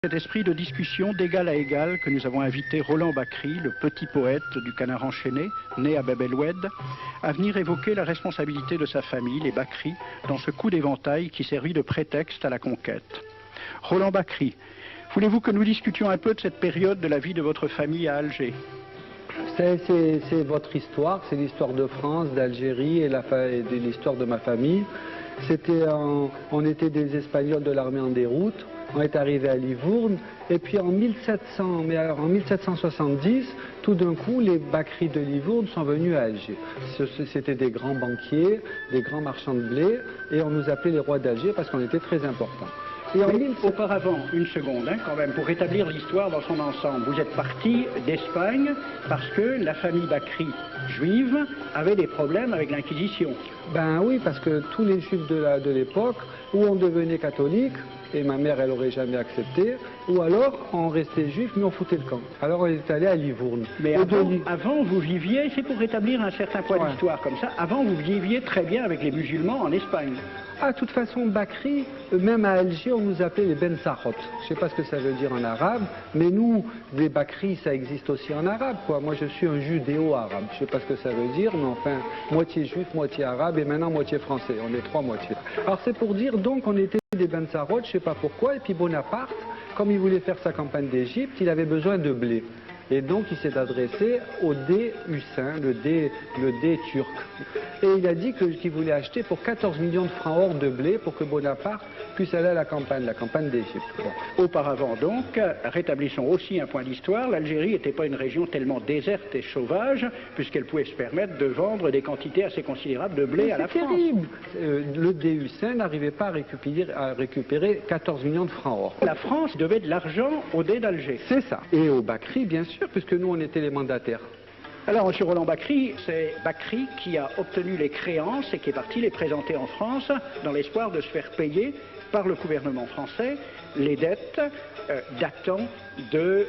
Cet esprit de discussion d'égal à égal que nous avons invité Roland Bacri, le petit poète du Canard enchaîné, né à Bab el-Oued, à venir évoquer la responsabilité de sa famille, les Bacri, dans ce coup d'éventail qui servit de prétexte à la conquête. Roland Bacri, voulez-vous que nous discutions un peu de cette période de la vie de votre famille à Alger? C'est votre histoire, c'est l'histoire de France, d'Algérie et de l'histoire de ma famille. On était des Espagnols de l'armée en déroute. On est arrivé à Livourne, et puis en 1770, tout d'un coup, les Bacri de Livourne sont venus à Alger. C'était des grands banquiers, des grands marchands de blé, et on nous appelait les rois d'Alger parce qu'on était très importants. Et auparavant, une seconde, quand même, pour rétablir l'histoire dans son ensemble, vous êtes parti d'Espagne parce que la famille Bacri juive avait des problèmes avec l'Inquisition. Ben oui, parce que tous les juifs de l'époque, où on devenait catholique, et ma mère, elle aurait jamais accepté, ou alors on restait juif, mais on foutait le camp. Alors on est allé à Livourne. Mais avant vous viviez, c'est pour rétablir un certain point d'histoire comme ça, avant vous viviez très bien avec les musulmans en Espagne. Ah, de toute façon, Bacri, même à Alger, on nous appelait les Ben Sarot. Je ne sais pas ce que ça veut dire en arabe, mais nous, les Bacri, ça existe aussi en arabe, quoi. Moi, je suis un judéo-arabe. Je ne sais pas ce que ça veut dire, mais enfin, moitié juif, moitié arabe, et maintenant moitié français. On est trois moitiés. Alors, c'est pour dire, donc, on était des Ben Sarot, je ne sais pas pourquoi, et puis Bonaparte, comme il voulait faire sa campagne d'Égypte, il avait besoin de blé. Et donc il s'est adressé au dé hussin, le dé turc. Et il a dit qu'il voulait acheter pour 14 millions de francs or de blé pour que Bonaparte puisse aller à la campagne d'Égypte. Bon. Auparavant donc, rétablissons aussi un point d'histoire, l'Algérie n'était pas une région tellement déserte et sauvage, puisqu'elle pouvait se permettre de vendre des quantités assez considérables de blé à la France. C'est terrible. Le dé hussin n'arrivait pas à récupérer 14 millions de francs or. La France devait de l'argent au dé d'Alger. C'est ça. Et au Bacri, bien sûr, puisque nous, on était les mandataires. Alors, M. Roland Bacri, c'est Bacri qui a obtenu les créances et qui est parti les présenter en France dans l'espoir de se faire payer par le gouvernement français les dettes datant de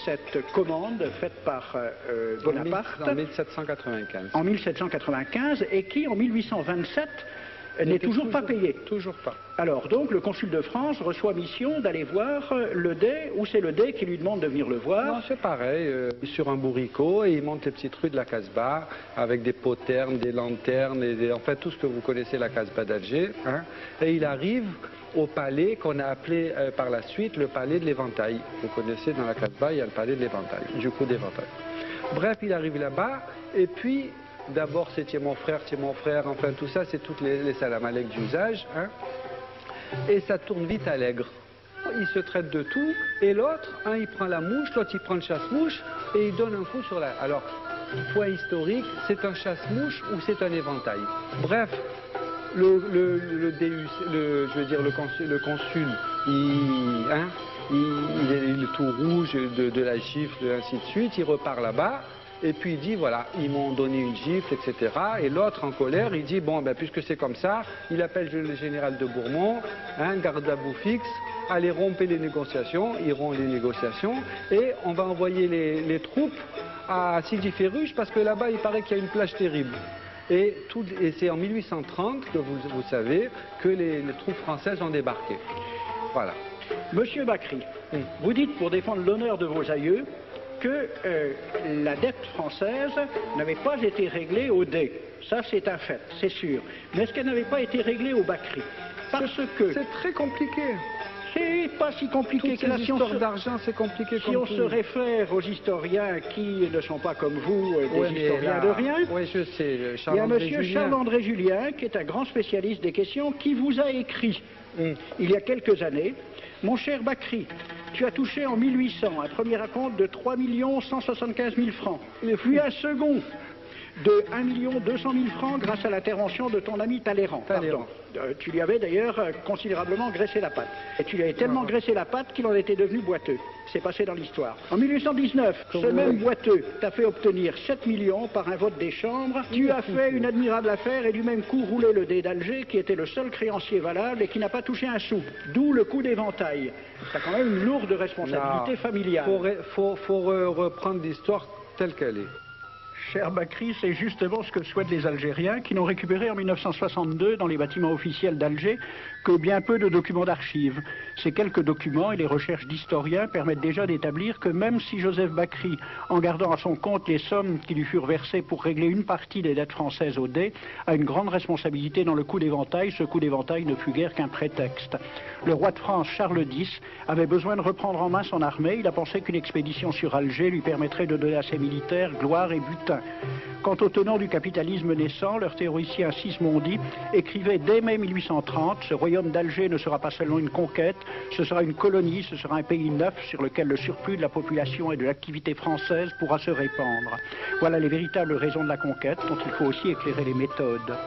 cette commande faite par Bonaparte en 1795. En 1795 et qui, en 1827, n'est toujours pas payé. Toujours pas. Alors donc le consul de France reçoit mission d'aller voir le dé, ou c'est le dé qui lui demande de venir le voir? Non, c'est pareil, sur un bourricot, et il monte les petites rues de la Casbah avec des poternes, des lanternes, en fait tout ce que vous connaissez la Casbah d'Alger. Hein, et il arrive au palais qu'on a appelé par la suite le palais de l'Éventail. Vous connaissez, dans la Casbah, il y a le palais de l'Éventail, du coup d'Éventail. Bref, il arrive là-bas, et puis d'abord c'est tiens mon frère, enfin tout ça, c'est toutes les salam alek d'usage, hein, et ça tourne vite à l'aigre. Il se traite de tout, et l'autre, il prend la mouche, l'autre il prend le chasse-mouche, et il donne un coup sur la... Alors, point historique, c'est un chasse-mouche ou c'est un éventail? Bref, le consul, il est tout rouge de la gifle, et ainsi de suite, il repart là-bas. Et puis il dit, voilà, ils m'ont donné une gifle, etc. Et l'autre, en colère, il dit, bon, ben, puisque c'est comme ça, il appelle le général de Bourmont, garde à bout fixe, allez rompre les négociations, ils rompent les négociations, et on va envoyer les troupes à Sidi Ferruche, parce que là-bas, il paraît qu'il y a une plage terrible. Et c'est en 1830 que vous savez que les troupes françaises ont débarqué. Voilà. Monsieur Bacri, vous dites, pour défendre l'honneur de vos aïeux, que la dette française n'avait pas été réglée au dé. Ça, c'est un fait, c'est sûr. Mais est-ce qu'elle n'avait pas été réglée au Bacri? Parce que... C'est très compliqué. C'est pas si compliqué que la science d'argent, c'est compliqué. Si on se réfère aux historiens qui ne sont pas comme vous, des historiens de rien, oui, je sais, il y a M. Charles-André Julien, qui est un grand spécialiste des questions, qui vous a écrit, il y a quelques années, « Mon cher Bacri, tu as touché en 1800 un premier acompte de 3 175 000 francs, puis un second de 1 200 000 francs grâce à l'intervention de ton ami Talleyrand. Tu lui avais d'ailleurs considérablement graissé la patte. Et tu lui avais tellement graissé la patte qu'il en était devenu boiteux. C'est passé dans l'histoire. En 1819, ce même boiteux t'a fait obtenir 7 millions par un vote des chambres. Tu as fait une admirable affaire et du même coup roulé le dé d'Alger, qui était le seul créancier valable et qui n'a pas touché un sou. D'où le coup d'éventail. C'est quand même une lourde responsabilité familiale. Faut reprendre l'histoire telle qu'elle est. Cher Bakri, c'est justement ce que souhaitent les Algériens qui n'ont récupéré en 1962 dans les bâtiments officiels d'Alger que bien peu de documents d'archives. Ces quelques documents et les recherches d'historiens permettent déjà d'établir que même si Joseph Bakri, en gardant à son compte les sommes qui lui furent versées pour régler une partie des dettes françaises au Dey, a une grande responsabilité dans le coup d'éventail, ce coup d'éventail ne fut guère qu'un prétexte. Le roi de France, Charles X, avait besoin de reprendre en main son armée. Il a pensé qu'une expédition sur Alger lui permettrait de donner à ses militaires gloire et butin. Quant aux tenants du capitalisme naissant, leur théoricien Sismondi écrivait dès mai 1830 « Ce royaume d'Alger ne sera pas seulement une conquête, ce sera une colonie, ce sera un pays neuf sur lequel le surplus de la population et de l'activité française pourra se répandre. » Voilà les véritables raisons de la conquête dont il faut aussi éclairer les méthodes.